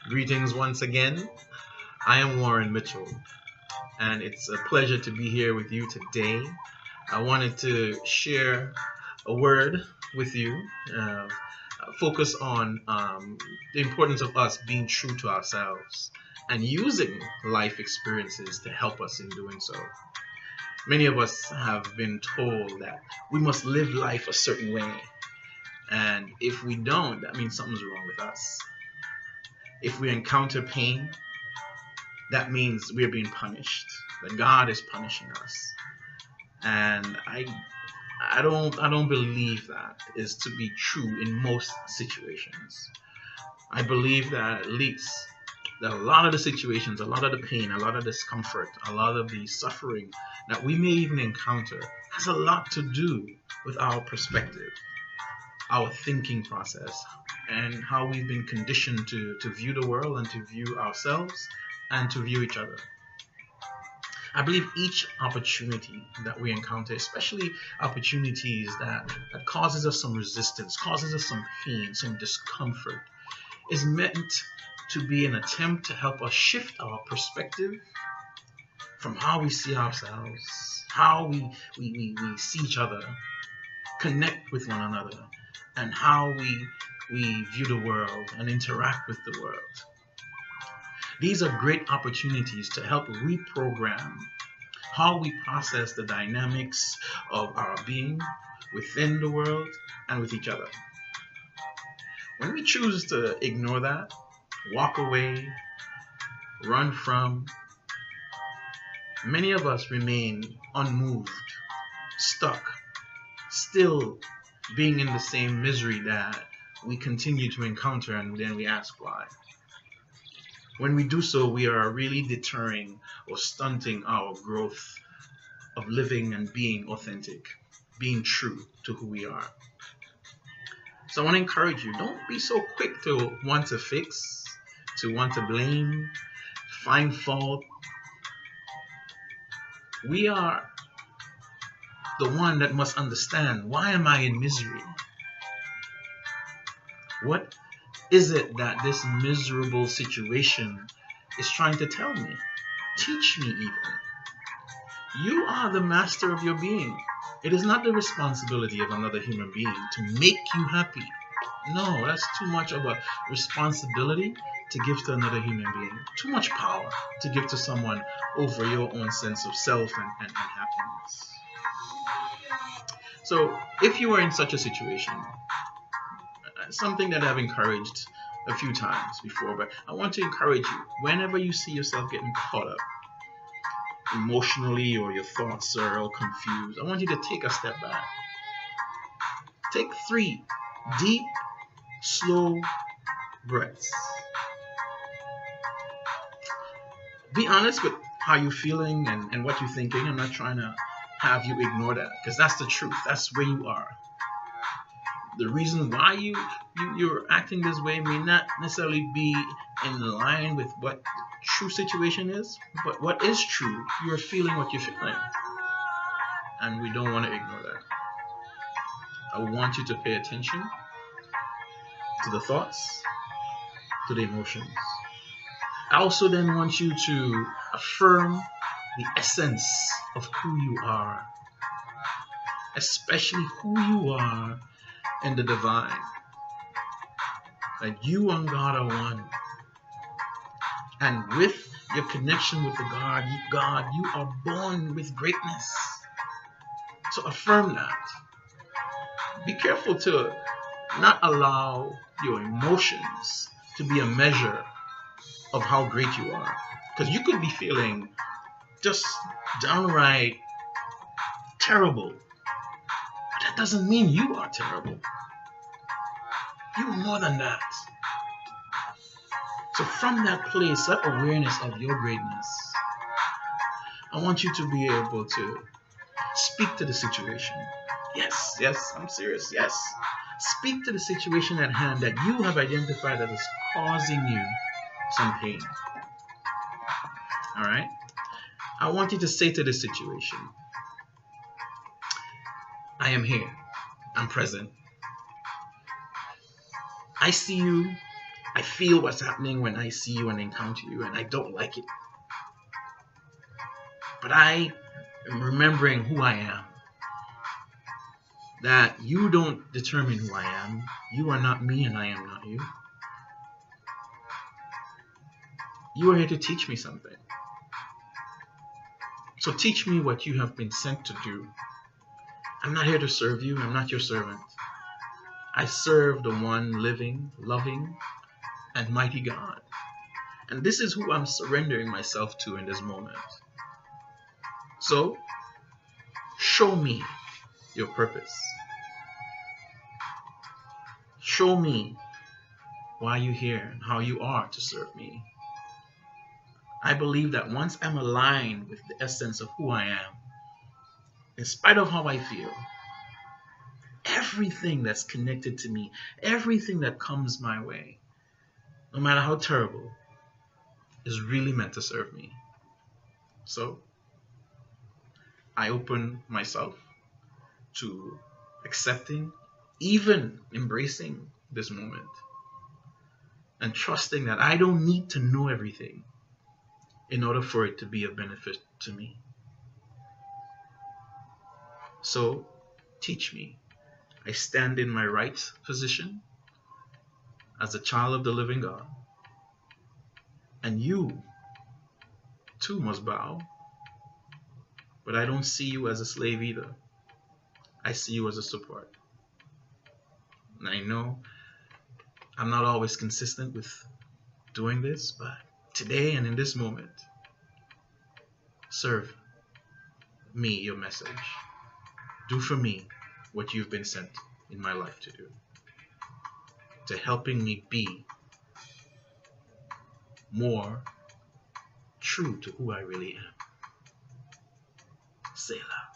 Greetings once again. I am Warren Mitchell, and it's a pleasure to be here with you today. I wanted to share a word with you, uh, focus on the importance of us being true to ourselves and using life experiences to help us in doing so. Many of us have been told that we must live life a certain way, and if we don't, that means something's wrong with us. If we encounter pain, that means we're being punished. That God is punishing us. And I don't believe that is to be true in most situations. I believe that at least that a lot of the situations, a lot of the pain, a lot of discomfort, a lot of the suffering that we may even encounter has a lot to do with our perspective, our thinking process, and how we've been conditioned to view the world and to view ourselves and to view each other. I believe each opportunity that we encounter, especially opportunities that causes us some resistance, causes us some pain, some discomfort, is meant to be an attempt to help us shift our perspective from how we see ourselves, how we see each other, connect with one another, and how we view the world and interact with the world. These are great opportunities to help reprogram how we process the dynamics of our being within the world and with each other. When we choose to ignore that, walk away, run from, many of us remain unmoved, stuck, still being in the same misery that we continue to encounter, and then we ask why. When we do so, we are really deterring or stunting our growth of living and being authentic, being true to who we are. So I want to encourage you, don't be so quick to want to fix, to want to blame, find fault. We are the one that must understand, why am I in misery? What is it that this miserable situation is trying to tell me? Teach me even. You are the master of your being. It is not the responsibility of another human being to make you happy. No, that's too much of a responsibility to give to another human being. Too much power to give to someone over your own sense of self and happiness. So, if you are in such a situation, something that I've encouraged a few times before, but I want to encourage you, whenever you see yourself getting caught up emotionally or your thoughts are all confused, I want you to take a step back. Take 3 deep, slow breaths. Be honest with how you're feeling and what you're thinking. I'm not trying to have you ignore that, because that's the truth. That's where you are. The reason why you're acting this way may not necessarily be in line with what the true situation is, but what is true, you're feeling what you're feeling. And we don't want to ignore that. I want you to pay attention to the thoughts, to the emotions. I also then want you to affirm the essence of who you are, especially who you are in the divine. That you and God are one. And with your connection with the God, you are born with greatness. So affirm that. Be careful to not allow your emotions to be a measure of how great you are. Because you could be feeling just downright terrible. But that doesn't mean you are terrible. You're more than that. So from that place, that awareness of your greatness, I want you to be able to speak to the situation. Yes, I'm serious. Yes. Speak to the situation at hand that you have identified that is causing you some pain. All right? I want you to say to the situation, I am here. I'm present. I see you I feel what's happening when I see you and encounter you, and I don't like it. But I am remembering who I am. That you don't determine who I am. You are not me and I am not you. You are here to teach me something. So teach me what you have been sent to do. I'm not here to serve you. I'm not your servant. I serve the one living, loving, and mighty God. And this is who I'm surrendering myself to in this moment. So, show me your purpose. Show me why you're here and how you are to serve me. I believe that once I'm aligned with the essence of who I am, in spite of how I feel, everything that's connected to me, everything that comes my way, no matter how terrible, is really meant to serve me. So, I open myself to accepting, even embracing this moment, and trusting that I don't need to know everything in order for it to be of benefit to me. So, teach me. I stand in my right position as a child of the living God. And you, too, must bow. But I don't see you as a slave either. I see you as a support. And I know I'm not always consistent with doing this, but today and in this moment, serve me your message. Do for me what you've been sent in my life to do. To helping me be more true to who I really am. Selah.